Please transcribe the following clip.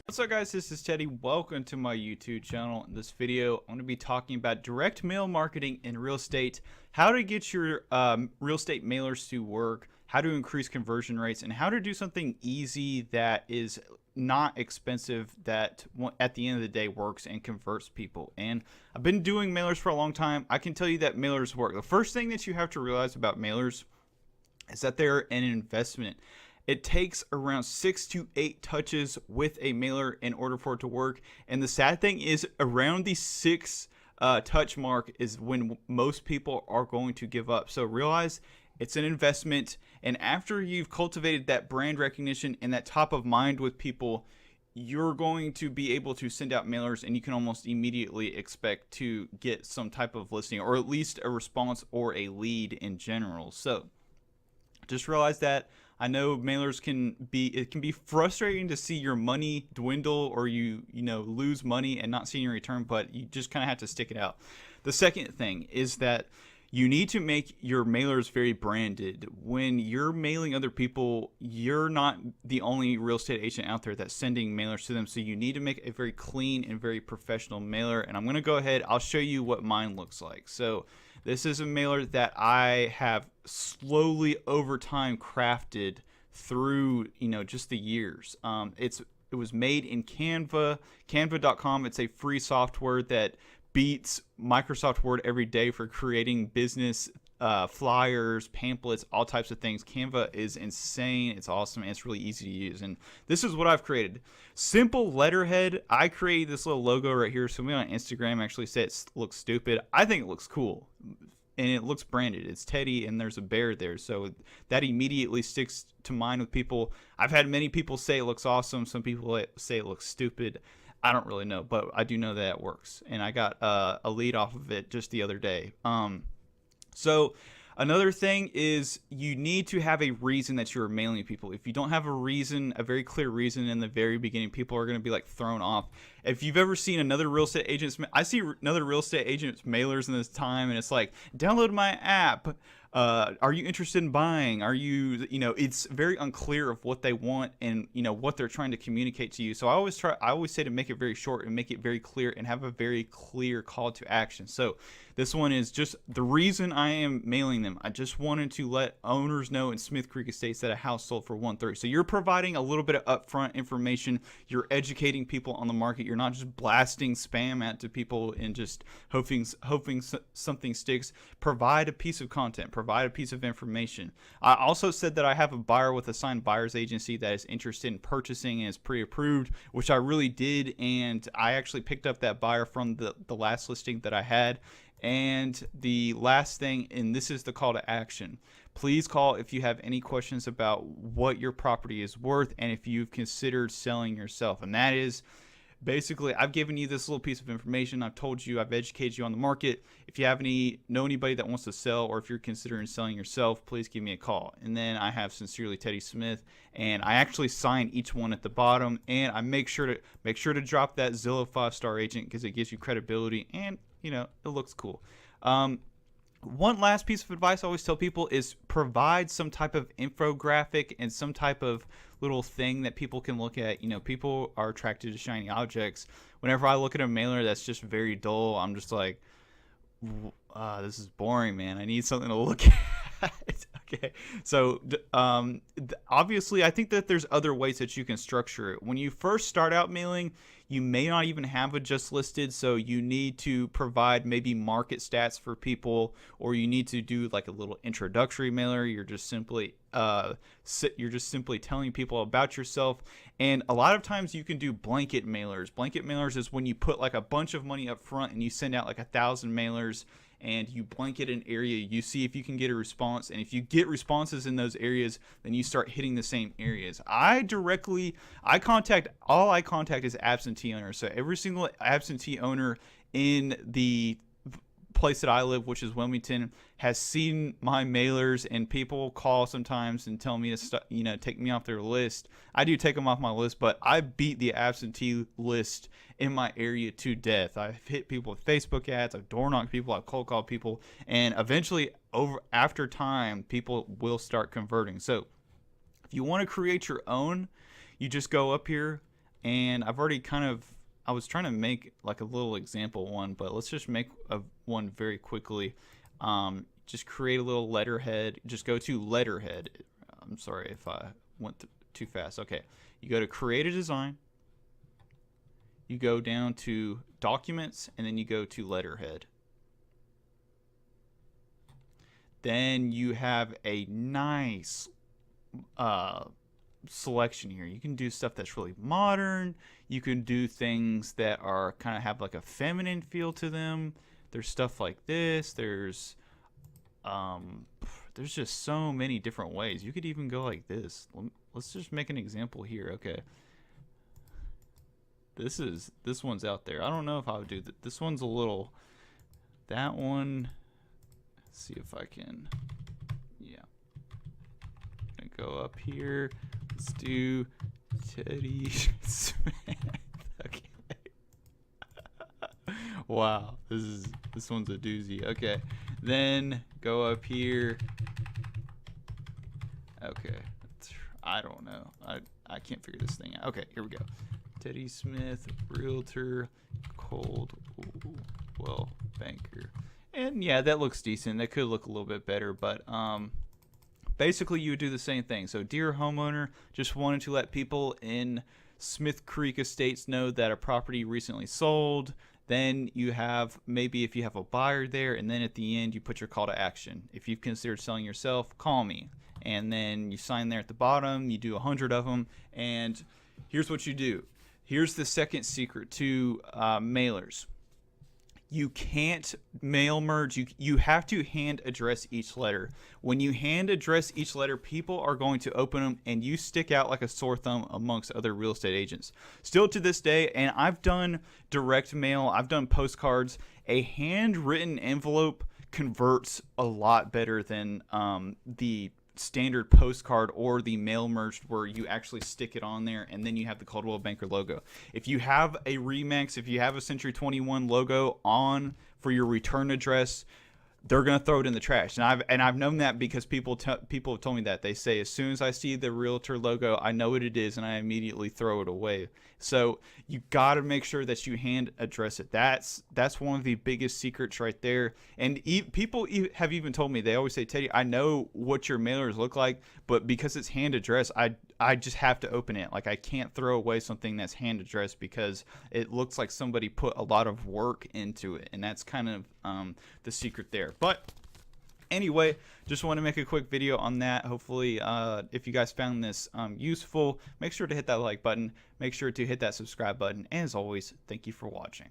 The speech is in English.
What's up, guys? This is Teddy. Welcome to my YouTube channel. In this video, I'm going to be talking about direct mail marketing in real estate, how to get your real estate mailers to work, how to increase conversion rates, and how to do something easy that is not expensive that at the end of the day works and converts people. And I've been doing mailers for a long time. I can tell you that mailers work. The first thing that you have to realize about mailers is that they're an investment. It takes around 6 to 8 touches with a mailer in order for it to work. And the sad thing is, around the 6 touch mark is when most people are going to give up. So realize it's an investment. And after you've cultivated that brand recognition and that top of mind with people, you're going to be able to send out mailers, and you can almost immediately expect to get some type of listing, or at least a response or a lead in general. So just realize that. I know mailers it can be frustrating to see your money dwindle, or you lose money and not seeing your return, but you just kind of have to stick it out. The second thing is that you need to make your mailers very branded. When you're mailing other people, you're not the only real estate agent out there that's sending mailers to them. So you need to make a very clean and very professional mailer. And I'm going to go ahead, I'll show you what mine looks like. So this is a mailer that I have slowly over time crafted through, just the years. It was made in Canva.com. It's a free software that beats Microsoft Word every day for creating business flyers, pamphlets, all types of things. Canva is insane. It's awesome. And it's really easy to use. And this is what I've created. Simple letterhead. I created this little logo right here. Somebody on Instagram actually said it looks stupid. I think it looks cool. And it looks branded. It's Teddy, and there's a bear there. So that immediately sticks to mind with people. I've had many people say it looks awesome. Some people say it looks stupid. I don't really know, but I do know that it works. And I got a lead off of it just the other day. So another thing is you need to have a reason that you're mailing people. If you don't have a reason, a very clear reason in the very beginning, people are going to be like thrown off. If you've ever seen another real estate agent's, I see another real estate agent's mailers in this time, and it's like, download my app. Are you interested in buying? Are you, it's very unclear of what they want and, what they're trying to communicate to you. So I always say to make it very short and make it very clear and have a very clear call to action. So this one is just the reason I am mailing them. I just wanted to let owners know in Smith Creek Estates that a house sold for 130. So you're providing a little bit of upfront information. You're educating people on the market. You're not just blasting spam out to people and just hoping something sticks. Provide a piece of content. Provide a piece of information. I also said that I have a buyer with a signed buyer's agency that is interested in purchasing and is pre-approved, which I really did, and I actually picked up that buyer from the last listing that I had. And the last thing, and this is the call to action, please call if you have any questions about what your property is worth and if you've considered selling yourself. And that is basically, I've given you this little piece of information. I've told you, I've educated you on the market. If you have know anybody that wants to sell, or if you're considering selling yourself, please give me a call. And then I have Sincerely Teddy Smith, and I actually sign each one at the bottom, and I make sure to drop that Zillow 5-star agent because it gives you credibility and it looks cool. One last piece of advice I always tell people is provide some type of infographic and some type of little thing that people can look at. People are attracted to shiny objects. Whenever I look at a mailer that's just very dull, I'm just like, this is boring, man. I need something to look at. Okay, so obviously I think that there's other ways that you can structure it. When you first start out mailing, you may not even have a just listed, so you need to provide maybe market stats for people, or you need to do like a little introductory mailer. You're just simply telling people about yourself. And a lot of times you can do blanket mailers. Blanket mailers is when you put like a bunch of money up front and you send out like 1,000 mailers, and you blanket an area. You see if you can get a response, and if you get responses in those areas, then you start hitting the same areas. All I contact is absentee owners. So every single absentee owner in the place that I live, which is Wilmington, has seen my mailers, and people call sometimes and tell me to take me off their list. I do take them off my list, but I beat the absentee list in my area to death. I've hit people with Facebook ads, I've door knocked people, I've cold called people, and eventually after time, people will start converting. So if you want to create your own, you just go up here, And I've already I was trying to make like a little example one, but let's just make one very quickly. Just create a little letterhead. Just go to letterhead. I'm sorry if I went too fast. Okay, you go to create a design. You go down to documents, and then you go to letterhead. Then you have a nice selection here. You can do stuff that's really modern. You can do things that are kind of have like a feminine feel to them. There's stuff like this. There's just so many different ways. You could even go like this. Let's just make an example here. Okay. This one's out there. I don't know if I would do that. This one's a little, that one, let's see if I can, yeah. I'm gonna go up here. Let's do Teddy Smith. Okay. Wow, this one's a doozy. Okay, then go up here. Okay, I don't know. I can't figure this thing out. Okay, here we go. Teddy Smith, realtor, Coldwell banker. And yeah, that looks decent. That could look a little bit better, but basically you would do the same thing. So, dear homeowner, just wanted to let people in Smith Creek Estates know that a property recently sold. Then you have, maybe if you have a buyer there, and then at the end you put your call to action. If you've considered selling yourself, call me. And then you sign there at the bottom. You do 100 of them, and here's what you do. Here's the second secret to mailers. You can't mail merge. You have to hand address each letter. When you hand address each letter, people are going to open them, and you stick out like a sore thumb amongst other real estate agents. Still to this day, and I've done direct mail, I've done postcards, a handwritten envelope converts a lot better than the standard postcard or the mail merged where you actually stick it on there and then you have the Coldwell Banker logo. If you have a Remax, if you have a Century 21 logo on for your return address, they're gonna throw it in the trash. And I've known that because people have told me that. They say as soon as I see the realtor logo, I know what it is and I immediately throw it away. So you got to make sure that you hand address it. That's one of the biggest secrets right there. And people have even told me, they always say, Teddy, I know what your mailers look like, but because it's hand addressed, I just have to open it. Like, I can't throw away something that's hand addressed because it looks like somebody put a lot of work into it. And that's kind of the secret there. But anyway, just want to make a quick video on that. Hopefully, if you guys found this useful, make sure to hit that like button. Make sure to hit that subscribe button. And as always, thank you for watching.